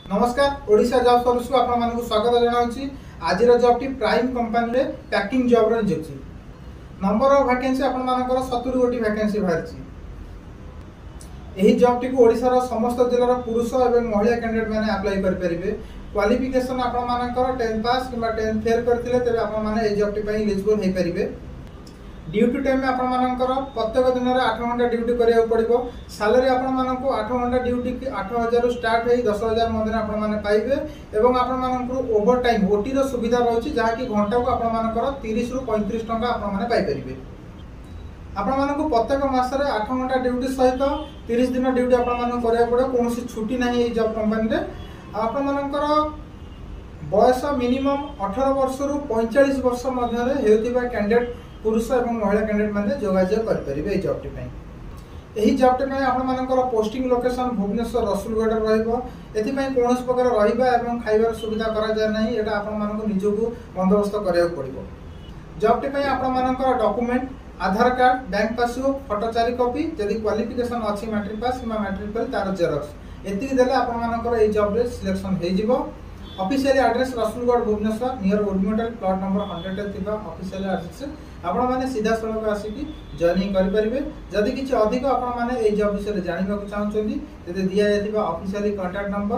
नमस्कार Odisha job service को आपण मानक स्वागत जनाउछि। आज जॉब टी प्राइम कंपनी रे पैकिंग जॉब रे नियुक्ति। नंबर ऑफ वैकेंसी आपण मानकर 70 गोटी वैकेंसी बाहरछि। एही जॉब टी को ओडिशा रो समस्त जिल्ला रो पुरुष एवं महिला कैंडिडेट माने अप्लाई कर परिबे। क्वालिफिकेशन आपण मानकर 10 पास किबा 10 फेल करथिले तबे आपण माने ए जॉब टी पई एलिजिबल हे परिबे। ड्यूटी टाइम में आपण मानकर प्रत्येक दिन रे 8 घंटा ड्यूटी करिया पड़िबो। सैलरी आपण माननको 8 घंटा ड्यूटी 8000 रु स्टार्ट हेई 10000 मधे आपण माने पाइबे एवं आपण माननको ओवर टाइम ओटी रो सुविधा रहउछि जहा कि घंटा को आपण मानकर 30 रु 35 टका आपण माने पाइ परिबे। आपण माननको प्रत्येक मास रे 8 घंटा ड्यूटी सहित 30 दिन ड्यूटी आपण माननको करिया पड़ो। कोनोसी छुट्टी नाही ए जॉब कंपनी रे। आपण मानकर बयस मिनिमम 18 वर्ष रु 45 वर्ष मध्य रे हेउतिबा कैंडिडेट पुरुष एवं महिला कैंडिडेट माने जोगाजोग कर परिबे ए जॉब टी पई। एही जॉब टी पई आपण मानकर पोस्टिंग लोकेशन भुवनेश्वर रसुलगढ़ रहइबो। एथि पई कोनोस प्रकार रहिबा एवं खाइबार सुविधा करा जाय नाही। एटा आपण मानको निजोगु बंदोबस्त करिया पड़िबो। जॉब टी पई आपण मानकर document Aadhaar card bank passbook photo 4 copy जदी क्वालिफिकेशन अछि मैट्रिक पास किबा मैट्रिक फेल तार जेरॉक्स एति देले आपण मानकर ए जॉब रे सिलेक्शन हे जिवो। Official address Rasulgarh Bhubaneswar near wood metal plot number 100 थिबा ऑफिशियल एड्रेस आपण माने सीधा सड़क आसिकी जॉइनिंग करि परिबे। जदि किछि अधिक आपण माने ए जॉब विषय जानिबा को चाहउछोंती तेते दिया जायतिबा ऑफिशियल कांटेक्ट नंबर